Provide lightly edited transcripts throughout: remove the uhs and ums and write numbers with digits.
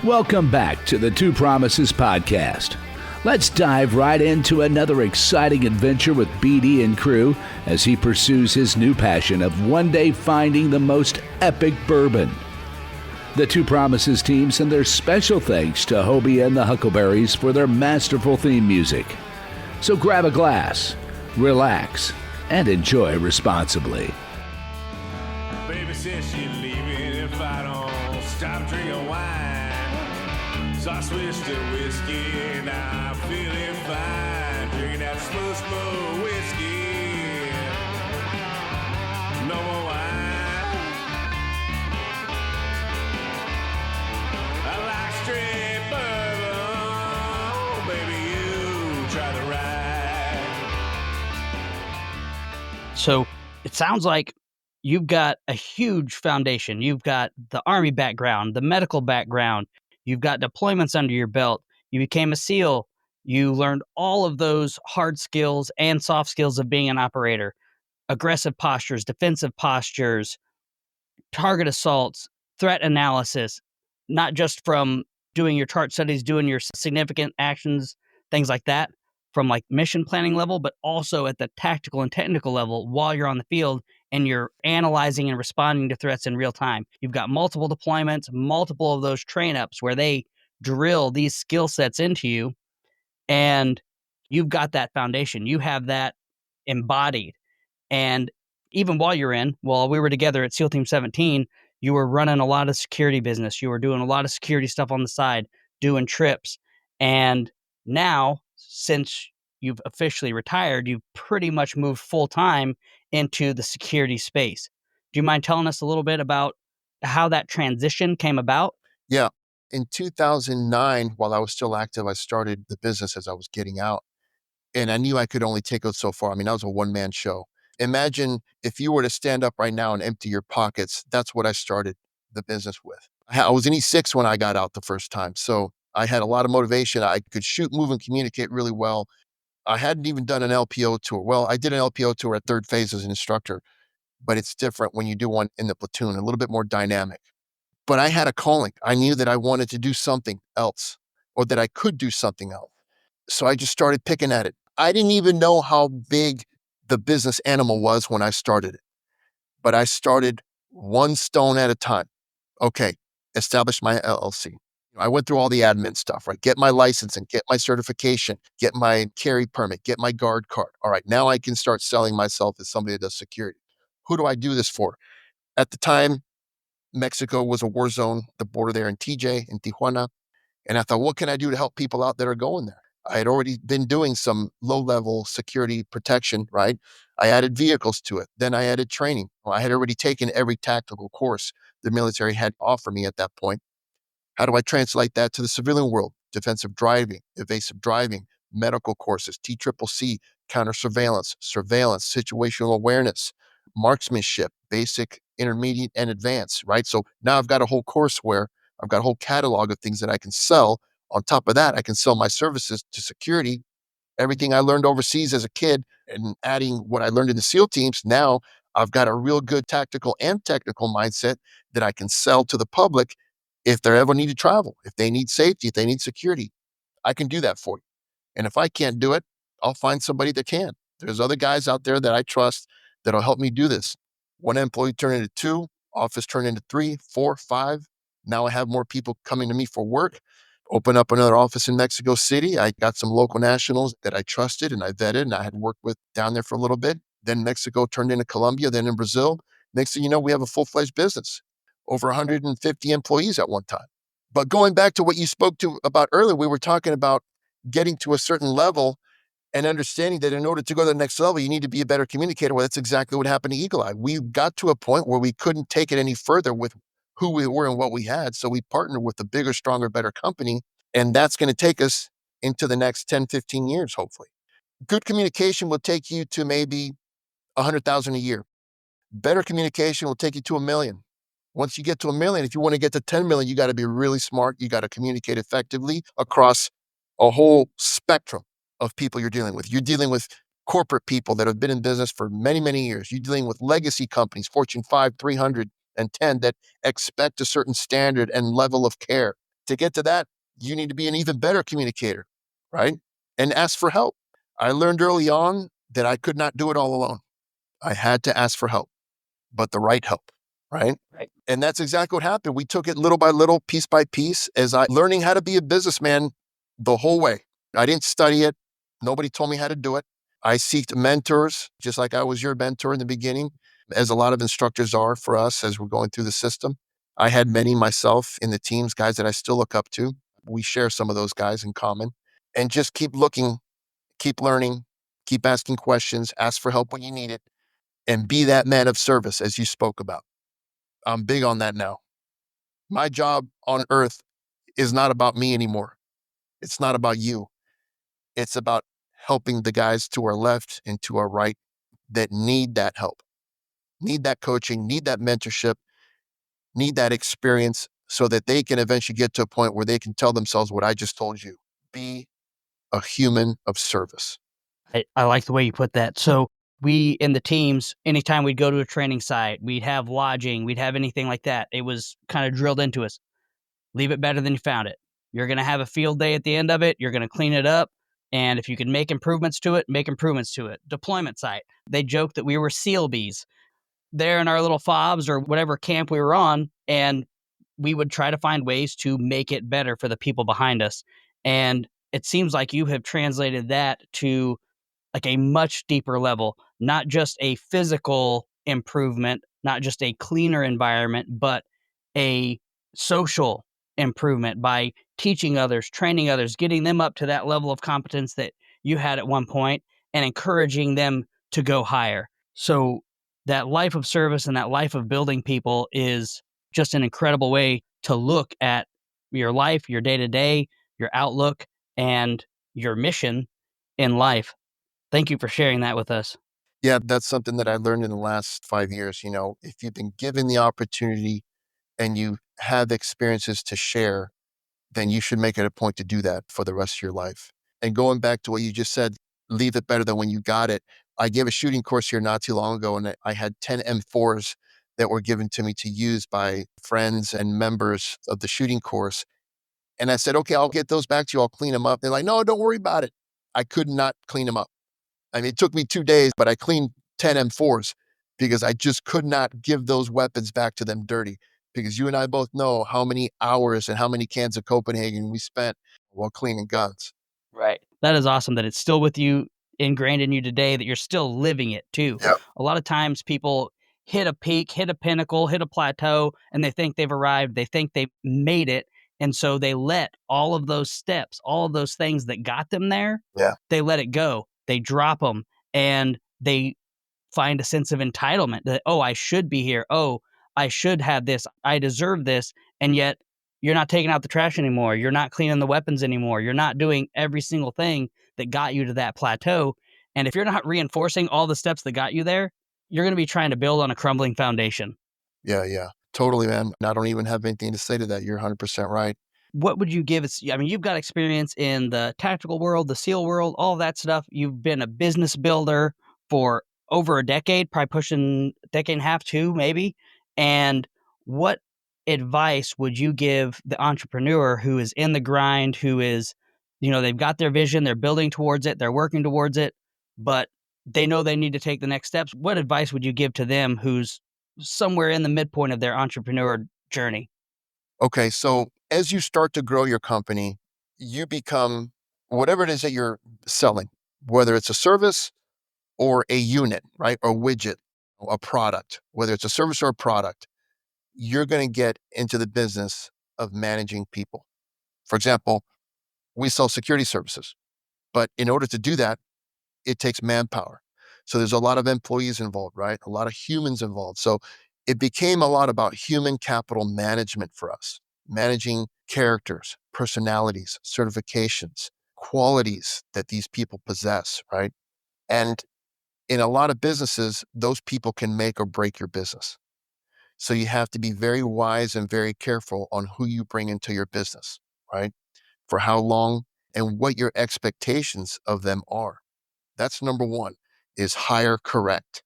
Welcome back to the Two Promises Podcast. Let's dive right into another exciting adventure with BD and crew as he pursues his new passion of one day finding the most epic bourbon. The Two Promises team send their special thanks to Hobie and the Huckleberries for their masterful theme music. So grab a glass, relax, and enjoy responsibly. Baby says she's leaving if I don't stop drinking wine. So I switched to whiskey, now I'm feeling fine. Drinking that smooth whiskey. No more wine. I like straight bourbon. Baby, you try the ride. So it sounds like you've got a huge foundation. You've got the Army background, the medical background. You've got deployments under your belt. You became a SEAL. You learned all of those hard skills and soft skills of being an operator. Aggressive postures, defensive postures, target assaults, threat analysis, not just from doing your chart studies, doing your significant actions, things like that, from like mission planning level, but also at the tactical and technical level while you're on the field and you're analyzing and responding to threats in real time. You've got multiple deployments, multiple of those train ups where they drill these skill sets into you, and you've got that foundation. You have that embodied. And even while we were together at SEAL Team 17, you were running a lot of security business. You were doing a lot of security stuff on the side, doing trips. And now, since you've officially retired, you've pretty much moved full time into the security space. Do you mind telling us a little bit about how that transition came about? Yeah. In 2009, while I was still active, I started the business as I was getting out. And I knew I could only take it so far. I mean, that was a one-man show. Imagine if you were to stand up right now and empty your pockets. That's what I started the business with. I was in E6 when I got out the first time. So I had a lot of motivation. I could shoot, move, and communicate really well. I hadn't even done an LPO tour. Well, I did an LPO tour at third phase as an instructor, but it's different when you do one in the platoon, a little bit more dynamic. But I had a calling. I knew that I wanted to do something else, or that I could do something else. So I just started picking at it. I didn't even know how big the business animal was when I started it, but I started one stone at a time. Okay, establish my LLC. I went through all the admin stuff, right? Get my license and get my certification, get my carry permit, get my guard card. All right, now I can start selling myself as somebody that does security. Who do I do this for? At the time, Mexico was a war zone, the border there in TJ, in Tijuana. And I thought, what can I do to help people out that are going there? I had already been doing some low-level security protection, right? I added vehicles to it. Then I added training. Well, I had already taken every tactical course the military had to offer me at that point. How do I translate that to the civilian world? Defensive driving, evasive driving, medical courses, TCCC, counter surveillance, situational awareness, marksmanship, basic, intermediate, and advanced, right? So now I've got a whole courseware. I've got a whole catalog of things that I can sell. On top of that, I can sell my services to security. Everything I learned overseas as a kid and adding what I learned in the SEAL teams, now I've got a real good tactical and technical mindset that I can sell to the public if they ever need to travel, if they need safety, if they need security. I can do that for you. And if I can't do it, I'll find somebody that can. There's other guys out there that I trust that'll help me do this. One employee turned into two, office turned into 3, 4, 5. Now I have more people coming to me for work. Open up another office in Mexico City. I got some local nationals that I trusted and I vetted and I had worked with down there for a little bit. Then Mexico turned into Colombia, then in Brazil. Next thing you know, we have a full-fledged business, over 150 employees at one time. But going back to what you spoke to about earlier, we were talking about getting to a certain level and understanding that in order to go to the next level, you need to be a better communicator. Well, that's exactly what happened to Eagle Eye. We got to a point where we couldn't take it any further with who we were and what we had. So we partnered with a bigger, stronger, better company. And that's going to take us into the next 10, 15 years, hopefully. Good communication will take you to maybe 100,000 a year. Better communication will take you to 1 million. Once you get to 1 million, if you want to get to 10 million, you got to be really smart. You got to communicate effectively across a whole spectrum of people you're dealing with. You're dealing with corporate people that have been in business for many, many years. You're dealing with legacy companies, Fortune 5, 310, that expect a certain standard and level of care. to get to that, you need to be an even better communicator, right? And ask for help. I learned early on that I could not do it all alone. I had to ask for help, but the right help, right? Right. And that's exactly what happened. We took it little by little, piece by piece, as I learning how to be a businessman the whole way. I didn't study it. Nobody told me how to do it. I sought mentors, just like I was your mentor in the beginning, as a lot of instructors are for us as we're going through the system. I had many myself in the teams, guys that I still look up to. We share some of those guys in common, and just keep looking, keep learning, keep asking questions, ask for help when you need it, and be that man of service as you spoke about. I'm big on that now. My job on earth is not about me anymore. It's not about you. It's about helping the guys to our left and to our right that need that help, need that coaching, need that mentorship, need that experience so that they can eventually get to a point where they can tell themselves what I just told you. Be a human of service. I like the way you put that. So we in the teams, anytime we'd go to a training site, we'd have lodging, we'd have anything like that. It was kind of drilled into us. Leave it better than you found it. You're going to have a field day at the end of it. You're going to clean it up. And if you can make improvements to it, make improvements to it. Deployment site. They joked that we were SEAL bees there in our little fobs or whatever camp we were on. And we would try to find ways to make it better for the people behind us. And it seems like you have translated that to like a much deeper level, not just a physical improvement, not just a cleaner environment, but a social improvement by teaching others, training others, getting them up to that level of competence that you had at one point and encouraging them to go higher. So that life of service and that life of building people is just an incredible way to look at your life, your day to day, your outlook, and your mission in life. Thank you for sharing that with us. Yeah, that's something that I learned in the last 5 years. If you've been given the opportunity and you have experiences to share, then you should make it a point to do that for the rest of your life. And going back to what you just said, leave it better than when you got it. I gave a shooting course here not too long ago, and I had 10 M4s that were given to me to use by friends and members of the shooting course. And I said, okay, I'll get those back to you. I'll clean them up. They're like, no, don't worry about it. I could not clean them up. I mean, it took me 2 days, but I cleaned 10 M4s because I just could not give those weapons back to them dirty. Because you and I both know how many hours and how many cans of Copenhagen we spent while cleaning guns. Right. That is awesome that it's still with you, ingrained in you today, that you're still living it too. Yep. A lot of times people hit a peak, hit a pinnacle, hit a plateau, and they think they've arrived. They think they've made it. And so they let all of those steps, all of those things that got them there, Yeah. they let it go. They drop them and they find a sense of entitlement that, oh, I should be here. Oh, I should have this. I deserve this. And yet you're not taking out the trash anymore. You're not cleaning the weapons anymore. You're not doing every single thing that got you to that plateau. And if you're not reinforcing all the steps that got you there, you're going to be trying to build on a crumbling foundation. Yeah. Totally, man. I don't even have anything to say to that. You're 100% right. What would you give? I mean, you've got experience in the tactical world, the SEAL world, all that stuff. You've been a business builder for over a decade, probably pushing a decade and a half, two, maybe. And what advice would you give the entrepreneur who is in the grind, who is, they've got their vision, they're building towards it, they're working towards it, but they know they need to take the next steps? What advice would you give to them who's somewhere in the midpoint of their entrepreneur journey? Okay, so as you start to grow your company, you become whatever it is that you're selling, whether it's a service or a unit, right? Or widget, a product, whether it's a service or a product, you're going to get into the business of managing people. For example, we sell security services, but in order to do that, it takes manpower. So there's a lot of employees involved, right? A lot of humans involved. So it became a lot about human capital management for us, managing characters, personalities, certifications, qualities that these people possess, right? And in a lot of businesses, those people can make or break your business. So you have to be very wise and very careful on who you bring into your business, right? For how long and what your expectations of them are. That's number one, is hire correct,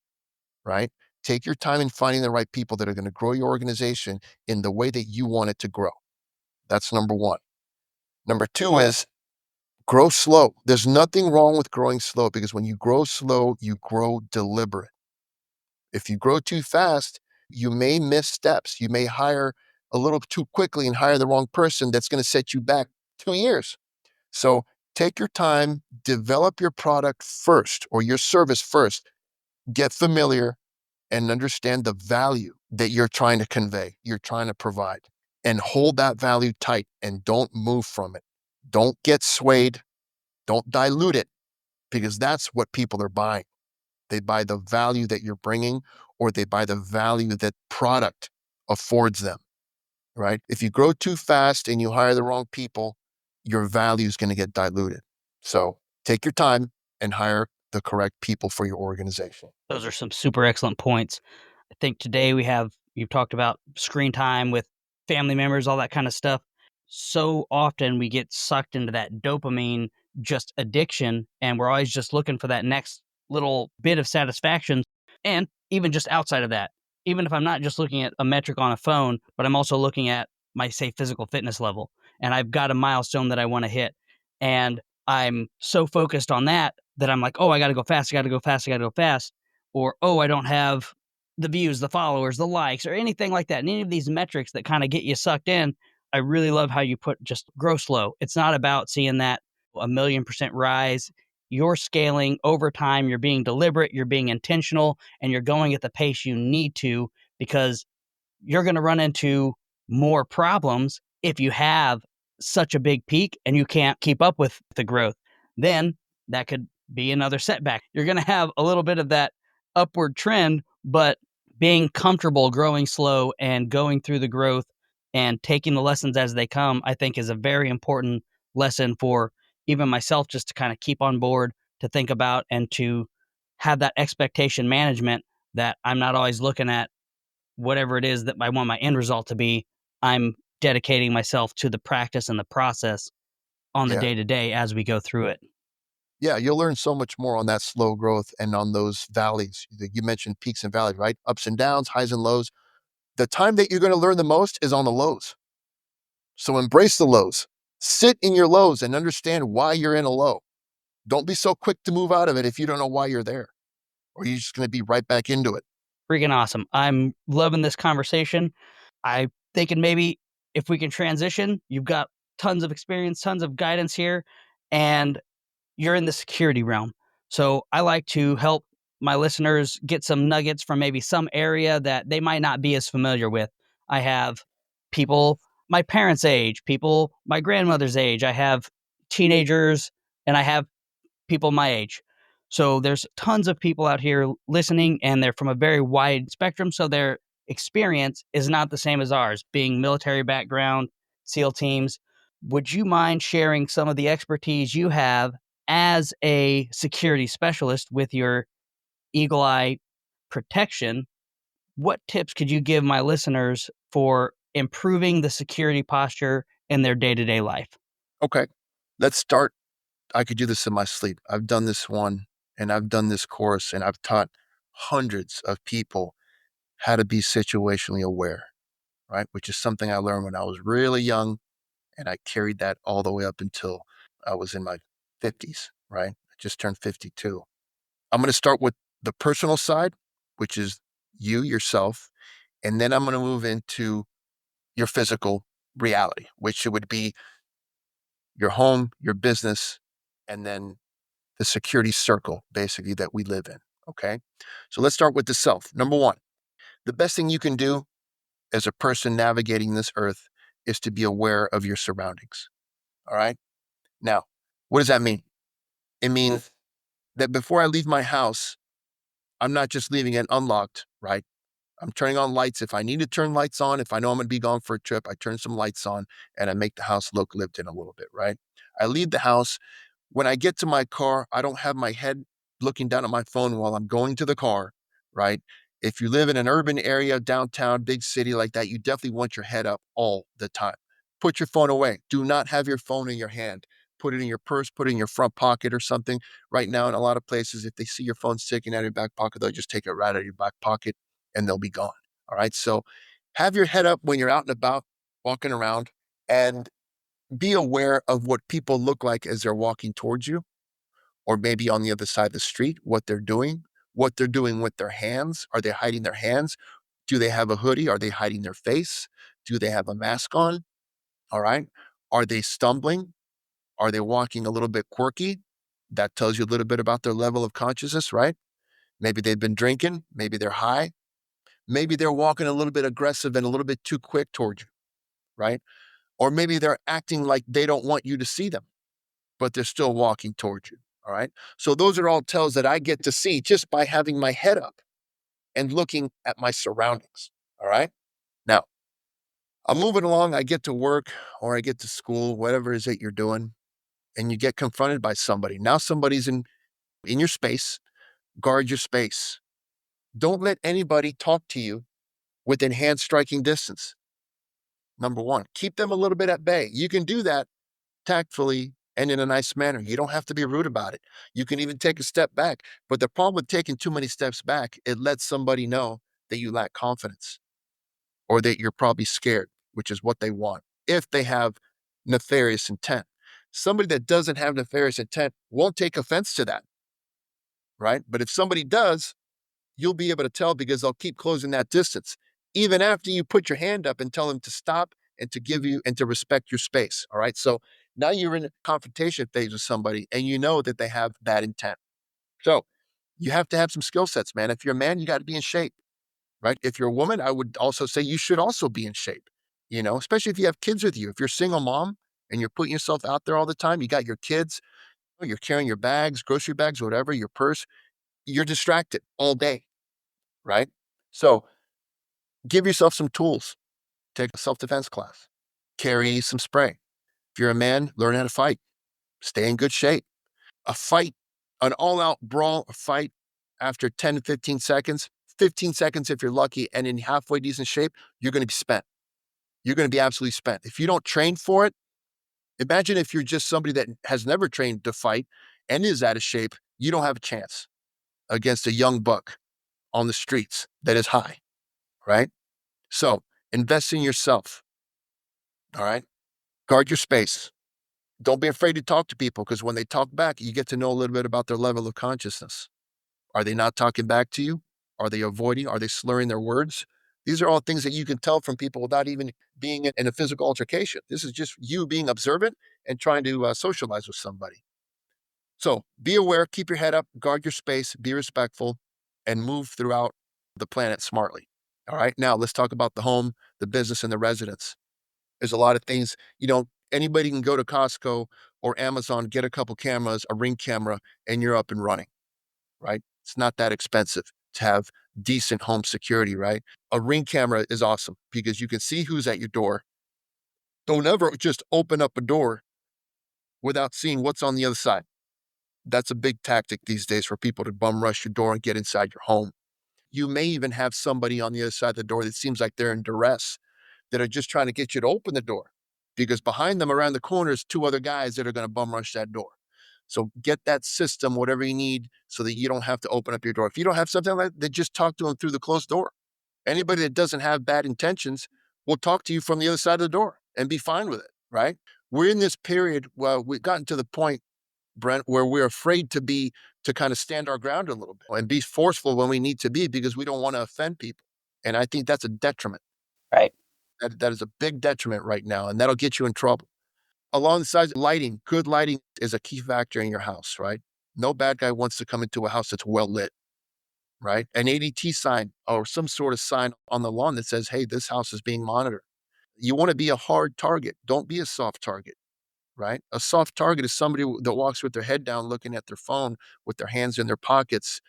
right? Take your time in finding the right people that are going to grow your organization in the way that you want it to grow. That's number one. Number two is grow slow. There's nothing wrong with growing slow, because when you grow slow, you grow deliberate. If you grow too fast, you may miss steps. You may hire a little too quickly and hire the wrong person. That's going to set you back 2 years. So take your time, develop your product first or your service first, get familiar and understand the value that you're trying to convey, you're trying to provide, and hold that value tight and don't move from it. Don't get swayed. Don't dilute it, because that's what people are buying. They buy the value that you're bringing, or they buy the value that product affords them, right? If you grow too fast and you hire the wrong people, your value is going to get diluted. So take your time and hire the correct people for your organization. Those are some super excellent points. I think today you've talked about screen time with family members, all that kind of stuff. So often we get sucked into that dopamine just addiction, and we're always just looking for that next little bit of satisfaction. And even just outside of that, even if I'm not just looking at a metric on a phone, but I'm also looking at my, say, physical fitness level, and I've got a milestone that I want to hit. And I'm so focused on that that I'm like, oh, I got to go fast, I got to go fast, I got to go fast. Or, oh, I don't have the views, the followers, the likes, or anything like that. And any of these metrics that kind of get you sucked in. I really love how you put just grow slow. It's not about seeing that 1,000,000% rise. You're scaling over time. You're being deliberate. You're being intentional, and you're going at the pace you need to, because you're going to run into more problems if you have such a big peak and you can't keep up with the growth. Then that could be another setback. You're going to have a little bit of that upward trend, but being comfortable growing slow and going through the growth and taking the lessons as they come, I think is a very important lesson for even myself, just to kind of keep on board, to think about, and to have that expectation management, that I'm not always looking at whatever it is that I want my end result to be. I'm dedicating myself to the practice and the process on the Yeah. day to day as we go through it. Yeah, you'll learn so much more on that slow growth and on those valleys. You mentioned peaks and valleys, right? Ups and downs, highs and lows. The time that you're going to learn the most is on the lows. So embrace the lows. Sit in your lows and understand why you're in a low. Don't be so quick to move out of it if you don't know why you're there, or you're just going to be right back into it. Freaking awesome. I'm loving this conversation. I thinking maybe if we can transition, you've got tons of experience, tons of guidance here, and you're in the security realm. So I like to help my listeners get some nuggets from maybe some area that they might not be as familiar with. I have people my parents' age, people my grandmother's age. I have teenagers, and I have people my age. So there's tons of people out here listening, and they're from a very wide spectrum. So their experience is not the same as ours, being military background, SEAL teams. Would you mind sharing some of the expertise you have as a security specialist with your Eagle Eye protection? What tips could you give my listeners for improving the security posture in their day to day life? Okay, let's start. I could do this in my sleep. I've done this one, and I've done this course, and I've taught hundreds of people how to be situationally aware, right? Which is something I learned when I was really young, and I carried that all the way up until I was in my 50s, right? I just turned 52. I'm going to start with the personal side, which is you, yourself, and then I'm going to move into your physical reality, which it would be your home, your business, and then the security circle, basically, that we live in. Okay. So let's start with the self. Number one, the best thing you can do as a person navigating this earth is to be aware of your surroundings. All right. Now, what does that mean? It means that before I leave my house, I'm not just leaving it unlocked, right? I'm turning on lights. If I need to turn lights on, if I know I'm going to be gone for a trip, I turn some lights on and I make the house look lived in a little bit, right? I leave the house. When I get to my car, I don't have my head looking down at my phone while I'm going to the car, right? If you live in an urban area, downtown, big city like that, you definitely want your head up all the time. Put your phone away. Do not have your phone in your hand. Put it in your purse, put it in your front pocket or something. Right now, in a lot of places, if they see your phone sticking out of your back pocket, they'll just take it right out of your back pocket and they'll be gone. All right. So have your head up when you're out and about, walking around, and Be aware of what people look like as they're walking towards you, or maybe on the other side of the street, what they're doing with their hands. Are they hiding their hands? Do they have a hoodie? Are they hiding their face? Do they have a mask on? All right. Are they stumbling? Are they walking a little bit quirky? That tells you a little bit about their level of consciousness, right? Maybe they've been drinking. Maybe they're high. Maybe they're walking a little bit aggressive and a little bit too quick towards you, right? Or maybe they're acting like they don't want you to see them, but they're still walking towards you. All right. So those are all tells that I get to see just by having my head up and looking at my surroundings. All right. Now, I'm moving along. I get to work or I get to school, whatever it is that you're doing, and you get confronted by somebody. Now somebody's in your space. Guard your space. Don't let anybody talk to you within hand striking distance. Number one, keep them a little bit at bay. You can do that tactfully and in a nice manner. You don't have to be rude about it. You can even take a step back. But the problem with taking too many steps back, it lets somebody know that you lack confidence or that you're probably scared, which is what they want, if they have nefarious intent. Somebody that doesn't have nefarious intent won't take offense to that, right? But if somebody does, you'll be able to tell because they'll keep closing that distance, even after you put your hand up and tell them to stop and to give you and to respect your space. All right. So now you're in a confrontation phase with somebody and you know that they have bad intent. So you have to have some skill sets, man. If you're a man, you got to be in shape, right? If you're a woman, I would also say you should also be in shape, especially if you have kids with you. If you're a single mom and you're putting yourself out there all the time, you got your kids, you're carrying your bags, grocery bags, whatever, your purse, you're distracted all day, right? So give yourself some tools. Take a self-defense class. Carry some spray. If you're a man, learn how to fight. Stay in good shape. A fight, an all-out brawl, a fight after 10 to 15 seconds, 15 seconds if you're lucky and in halfway decent shape, you're going to be spent. You're going to be absolutely spent. If you don't train for it, imagine if you're just somebody that has never trained to fight and is out of shape, you don't have a chance against a young buck on the streets that is high, right? So invest in yourself. All right. Guard your space. Don't be afraid to talk to people because when they talk back, you get to know a little bit about their level of consciousness. Are they not talking back to you? Are they avoiding? Are they slurring their words? These are all things that you can tell from people without even being in a physical altercation. This is just you being observant and trying to socialize with somebody. So be aware, keep your head up, guard your space, be respectful, and move throughout the planet smartly. All right. Now let's talk about the home, the business, and the residence. There's a lot of things, anybody can go to Costco or Amazon, get a couple cameras, a Ring camera, and you're up and running, right? It's not that expensive to have decent home security, right? A Ring camera is awesome because you can see who's at your door. Don't ever just open up a door without seeing what's on the other side. That's a big tactic these days for people to bum rush your door and get inside your home. You may even have somebody on the other side of the door that seems like they're in duress, that are just trying to get you to open the door because behind them around the corner is two other guys that are going to bum rush that door. So get that system, whatever you need, so that you don't have to open up your door. If you don't have something like that, just talk to them through the closed door. Anybody that doesn't have bad intentions will talk to you from the other side of the door and be fine with it, right? We're in this period where we've gotten to the point, Brent, where we're afraid to kind of stand our ground a little bit and be forceful when we need to be because we don't want to offend people. And I think that's a detriment. Right. That is a big detriment right now, and that'll get you in trouble. Alongside lighting, good lighting is a key factor in your house, right? No bad guy wants to come into a house that's well lit, right? An ADT sign or some sort of sign on the lawn that says, hey, this house is being monitored. You want to be a hard target. Don't be a soft target, right? A soft target is somebody that walks with their head down, looking at their phone with their hands in their pockets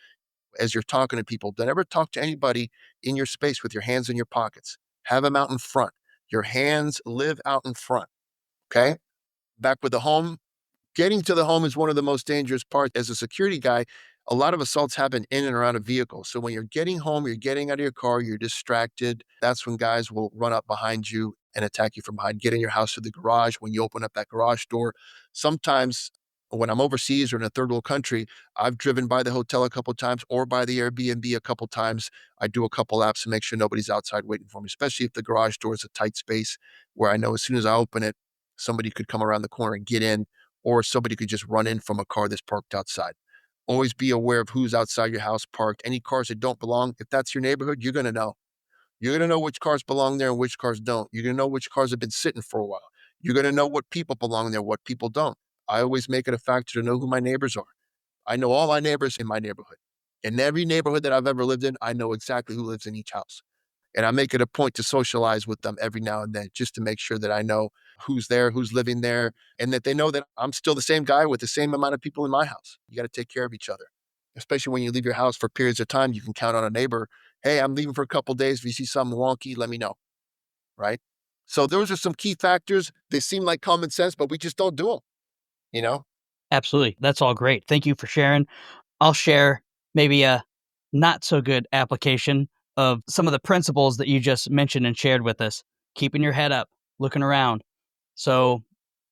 as you're talking to people. Don't ever talk to anybody in your space with your hands in your pockets. Have them out in front. Your hands live out in front, okay? Back with the home. Getting to the home is one of the most dangerous parts. As a security guy, a lot of assaults happen in and around a vehicle. So when you're getting home, you're getting out of your car, you're distracted. That's when guys will run up behind you and attack you from behind. Get in your house through the garage. When you open up that garage door, sometimes when I'm overseas or in a third world country, I've driven by the hotel a couple of times or by the Airbnb a couple of times. I do a couple laps to make sure nobody's outside waiting for me, especially if the garage door is a tight space where I know as soon as I open it, Somebody could come around the corner and get in, or somebody could just run in from a car that's parked outside. Always be aware of who's outside your house parked. Any cars that don't belong, if that's your neighborhood, you're going to know. You're going to know which cars belong there and which cars don't. You're going to know which cars have been sitting for a while. You're going to know what people belong there, what people don't. I always make it a factor to know who my neighbors are. I know all my neighbors in my neighborhood. In every neighborhood that I've ever lived in, I know exactly who lives in each house. And I make it a point to socialize with them every now and then, just to make sure that I know who's there, who's living there, and that they know that I'm still the same guy with the same amount of people in my house. You got to take care of each other, especially when you leave your house for periods of time. You can count on a neighbor. Hey, I'm leaving for a couple of days. If you see something wonky, let me know. Right? So those are some key factors. They seem like common sense, but we just don't do them, you know? Absolutely. That's all great. Thank you for sharing. I'll share maybe a not so good application of some of the principles that you just mentioned and shared with us. Keeping your head up, looking around. So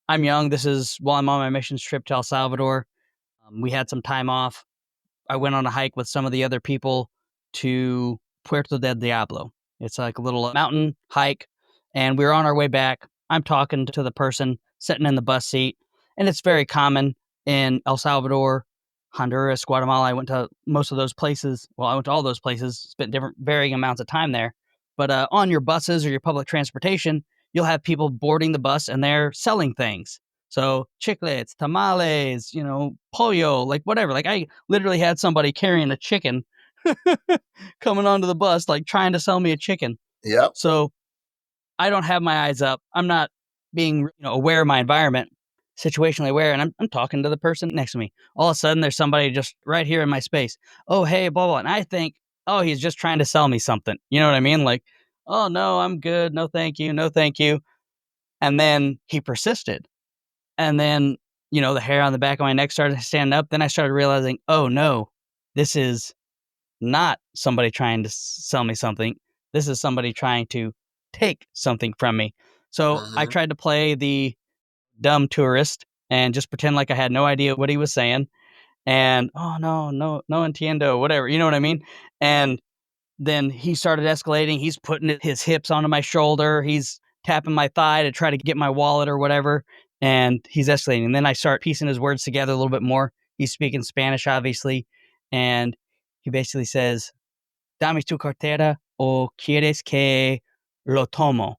I'm young. This is while I'm on my missions trip to El Salvador. We had some time off. I went on a hike with some of the other people to Puerto del Diablo. It's like a little mountain hike, and we were on our way back. I'm talking to the person sitting in the bus seat, and it's very common in El Salvador, Honduras, Guatemala. I went to most of those places. Well, I went to all those places, spent different varying amounts of time there. But on your buses or your public transportation, you'll have people boarding the bus and they're selling things. So chiclets, tamales, pollo, like whatever. Like I literally had somebody carrying a chicken coming onto the bus, like trying to sell me a chicken. Yep. So I don't have my eyes up. I'm not being aware of my environment, situationally aware, and I'm talking to the person next to me. All of a sudden, there's somebody just right here in my space. Oh, hey, blah, blah. And I think, oh, he's just trying to sell me something. You know what I mean? Like, oh, no, I'm good. No, thank you. No, thank you. And then he persisted. And then, the hair on the back of my neck started standing up. Then I started realizing, oh, no, this is not somebody trying to sell me something. This is somebody trying to take something from me. So I tried to play the dumb tourist and just pretend like I had no idea what he was saying. And, oh, no entiendo, whatever. You know what I mean? And then he started escalating. He's putting his hips onto my shoulder. He's tapping my thigh to try to get my wallet or whatever. And he's escalating. And then I start piecing his words together a little bit more. He's speaking Spanish, obviously. And he basically says, Dame tu cartera o quieres que lo tomo?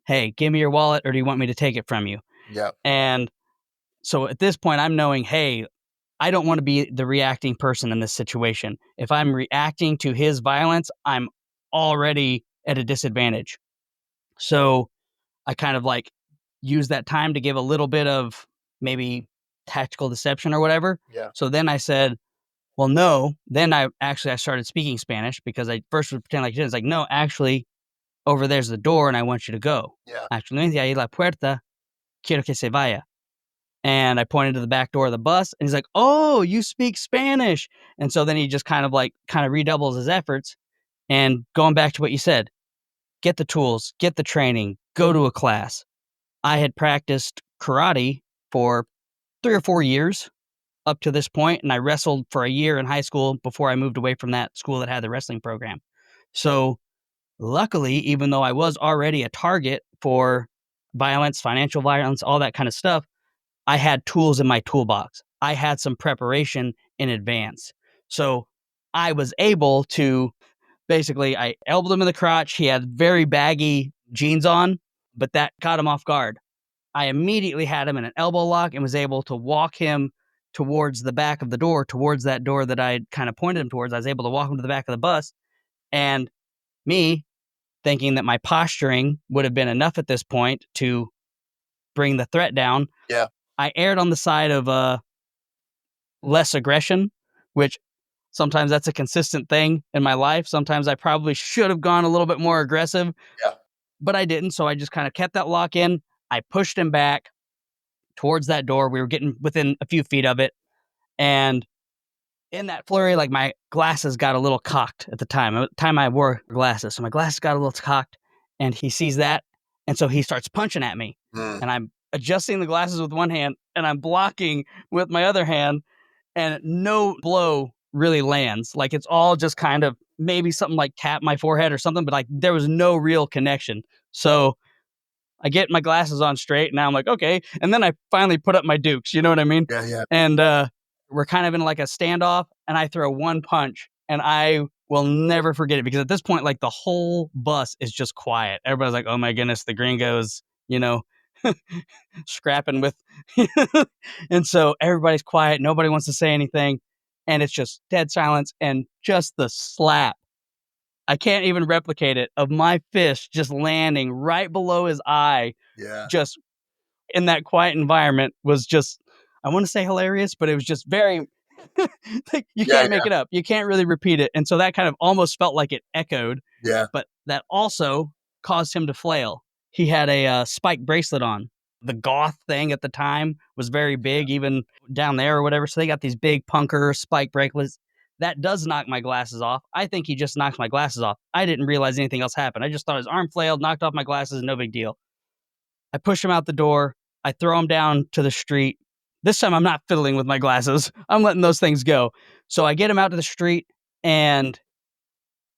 Hey, give me your wallet or do you want me to take it from you? Yeah. And so at this point, I'm knowing, hey, I don't want to be the reacting person in this situation. If I'm reacting to his violence, I'm already at a disadvantage. So I kind of like use that time to give a little bit of maybe tactical deception or whatever. Yeah. So then I said, well, no. Then I started speaking Spanish because I first would pretend like you did. It's like, no, actually, over there's the door and I want you to go. Yeah. Actually, ahí la puerta, quiero que se vaya. And I pointed to the back door of the bus and he's like, oh, you speak Spanish. And so then he just kind of redoubles his efforts. And going back to what you said, get the tools, get the training, go to a class. I had practiced karate for 3 or 4 years up to this point, and I wrestled for a year in high school before I moved away from that school that had the wrestling program. So luckily, even though I was already a target for violence, financial violence, all that kind of stuff, I had tools in my toolbox. I had some preparation in advance. So I was able to basically, I elbowed him in the crotch. He had very baggy jeans on, but that got him off guard. I immediately had him in an elbow lock and was able to walk him towards the back of the door, towards that door that I kind of pointed him towards. I was able to walk him to the back of the bus. And me thinking that my posturing would have been enough at this point to bring the threat down. Yeah. I erred on the side of less aggression, which sometimes that's a consistent thing in my life. Sometimes I probably should have gone a little bit more aggressive, but I didn't. So I just kind of kept that lock in. I pushed him back towards that door. We were getting within a few feet of it. And in that flurry, like my glasses got a little cocked at the time. At the time I wore glasses. So my glasses got a little cocked and he sees that. And so he starts punching at me and I'm adjusting the glasses with one hand and I'm blocking with my other hand and no blow really lands. Like it's all just kind of maybe something like tap my forehead or something, but like there was no real connection. So I get my glasses on straight. And now I'm like, okay. And then I finally put up my Dukes. You know what I mean? Yeah. And we're kind of in like a standoff, and I throw one punch, and I will never forget it because at this point, like the whole bus is just quiet. Everybody's like, oh my goodness, the gringos, you know, scrapping with. And so everybody's quiet. Nobody wants to say anything. And it's just dead silence and just the slap. I can't even replicate it of my fist just landing right below his eye, Yeah. just in that quiet environment was just, I want to say hilarious, but it was just very, like, you Yeah. can't make it up. You can't really repeat it. And so that kind of almost felt like it echoed, Yeah. but that also caused him to flail. He had a spike bracelet on. The goth thing at the time was very big, even down there or whatever. So they got these big punker spike bracelets. That does knock my glasses off. I think he just knocked my glasses off. I didn't realize anything else happened. I just thought his arm flailed, knocked off my glasses, no big deal. I push him out the door. I throw him down to the street. This time I'm not fiddling with my glasses. I'm letting those things go. So I get him out to the street, and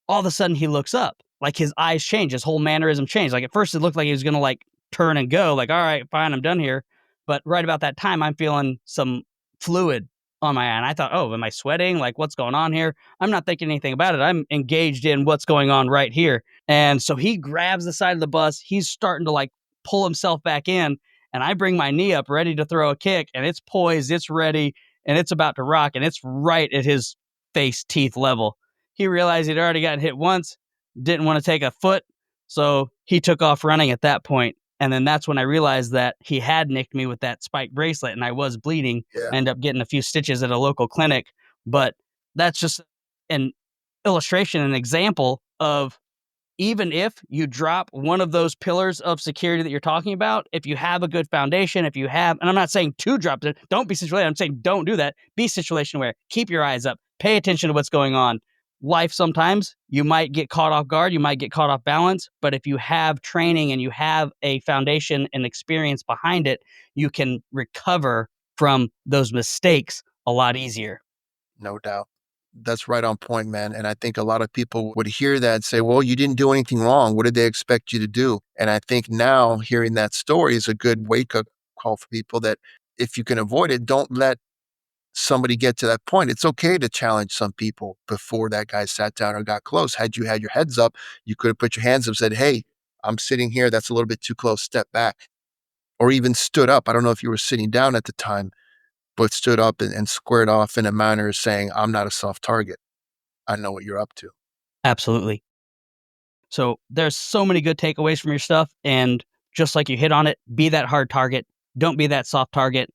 all of a sudden he looks up. Like his eyes change, his whole mannerism changed. Like at first it looked like he was gonna like turn and go, like, all right, fine, I'm done here. But right about that time, I'm feeling some fluid on my eye. And I thought, oh, am I sweating? Like, what's going on here? I'm not thinking anything about it. I'm engaged in what's going on right here. And so he grabs the side of the bus. He's starting to like pull himself back in. And I bring my knee up ready to throw a kick, and it's poised, it's ready, and it's about to rock, and it's right at his face teeth level. He realized he'd already gotten hit once, didn't want to take a foot, so he took off running at that point. And then that's when I realized that he had nicked me with that spike bracelet, and I was bleeding. Yeah. I ended up getting a few stitches at a local clinic. But that's just an illustration, an example of, even if you drop one of those pillars of security that you're talking about, if you have a good foundation, if you have, and I'm not saying to drop it, don't be situational. I'm saying don't do that. Be situation aware. Keep your eyes up. Pay attention to what's going on. Life, sometimes you might get caught off guard. You might get caught off balance. But if you have training and you have a foundation and experience behind it, you can recover from those mistakes a lot easier. No doubt. That's right on point, man. And I think a lot of people would hear that and say, well, you didn't do anything wrong. What did they expect you to do? And I think now hearing that story is a good wake up call for people that if you can avoid it, don't let somebody get to that point. It's okay to challenge some people before that guy sat down or got close. Had you had your heads up, you could have put your hands up and said, hey, I'm sitting here. That's a little bit too close. Step back. Or even stood up. I don't know if you were sitting down at the time, but stood up and squared off in a manner saying, I'm not a soft target. I know what you're up to. Absolutely. So there's so many good takeaways from your stuff. And just like you hit on it, be that hard target. Don't be that soft target.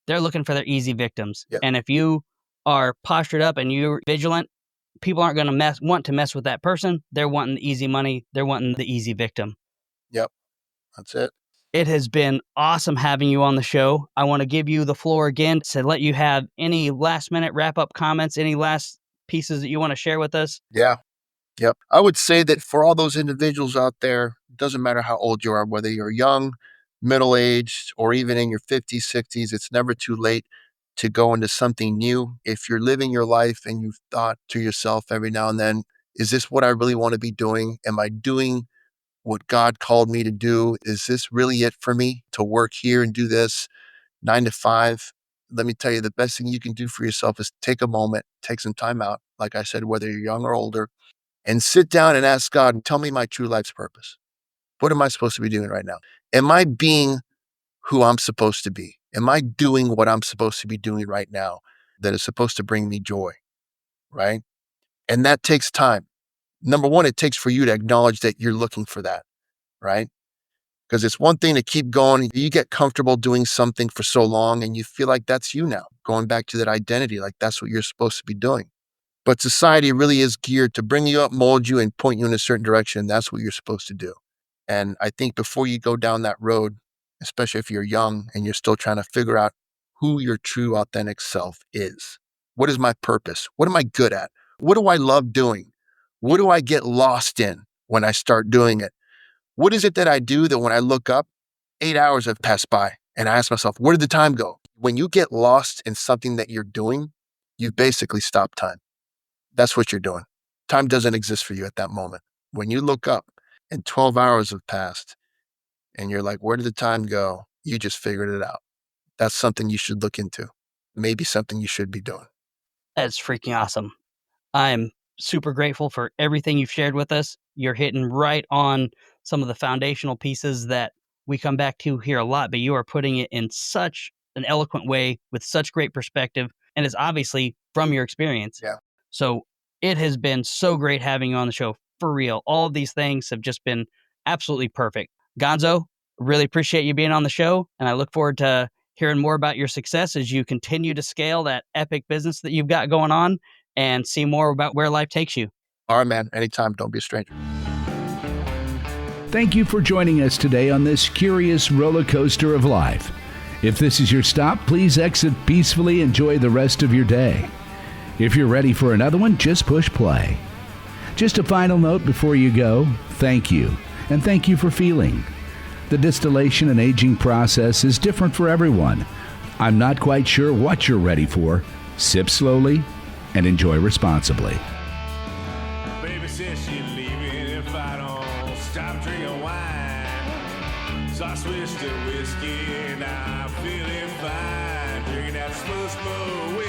They're looking for their easy victims. Yep. And if you are postured up and you're vigilant, people aren't going to want to mess with that person. They're wanting the easy money. They're wanting the easy victim. Yep. That's it. It has been awesome having you on the show. I want to give you the floor again to let you have any last minute wrap up comments, any last pieces that you want to share with us. Yeah. Yep. I would say that for all those individuals out there, it doesn't matter how old you are, whether you're young, middle-aged, or even in your 50s, 60s, it's never too late to go into something new. If you're living your life and you've thought to yourself every now and then, is this what I really want to be doing? Am I doing what God called me to do? Is this really it for me to work here and do this 9 to 5? Let me tell you, the best thing you can do for yourself is take a moment, take some time out. Like I said, whether you're young or older, and sit down and ask God, tell me my true life's purpose. What am I supposed to be doing right now? Am I being who I'm supposed to be? Am I doing what I'm supposed to be doing right now that is supposed to bring me joy? Right? And that takes time. Number one, it takes for you to acknowledge that you're looking for that. Right? Because it's one thing to keep going. You get comfortable doing something for so long and you feel like that's you now, going back to that identity, like that's what you're supposed to be doing. But society really is geared to bring you up, mold you, and point you in a certain direction. That's what you're supposed to do. And I think before you go down that road, especially if you're young and you're still trying to figure out who your true authentic self is. What is my purpose? What am I good at? What do I love doing? What do I get lost in when I start doing it? What is it that I do that when I look up, 8 hours have passed by and I ask myself, where did the time go? When you get lost in something that you're doing, you've basically stopped time. That's what you're doing. Time doesn't exist for you at that moment. When you look up and 12 hours have passed and you're like, where did the time go? You just figured it out. That's something you should look into. Maybe something you should be doing. That's freaking awesome. I'm super grateful for everything you've shared with us. You're hitting right on some of the foundational pieces that we come back to here a lot, but you are putting it in such an eloquent way with such great perspective, and it's obviously from your experience. Yeah. So it has been so great having you on the show, for real. All of these things have just been absolutely perfect. Gonzo, really appreciate you being on the show, and I look forward to hearing more about your success as you continue to scale that epic business that you've got going on and see more about where life takes you. All right, man. Anytime. Don't be a stranger. Thank you for joining us today on this curious roller coaster of life. If this is your stop, please exit peacefully. Enjoy the rest of your day. If you're ready for another one, just push play. Just a final note before you go, thank you, and thank you for feeling. The distillation and aging process is different for everyone. I'm not quite sure what you're ready for. Sip slowly and enjoy responsibly. Baby says she's leaving if I don't stop drinking wine. So I switched to whiskey and I'm feeling fine. Drinking that slow, slow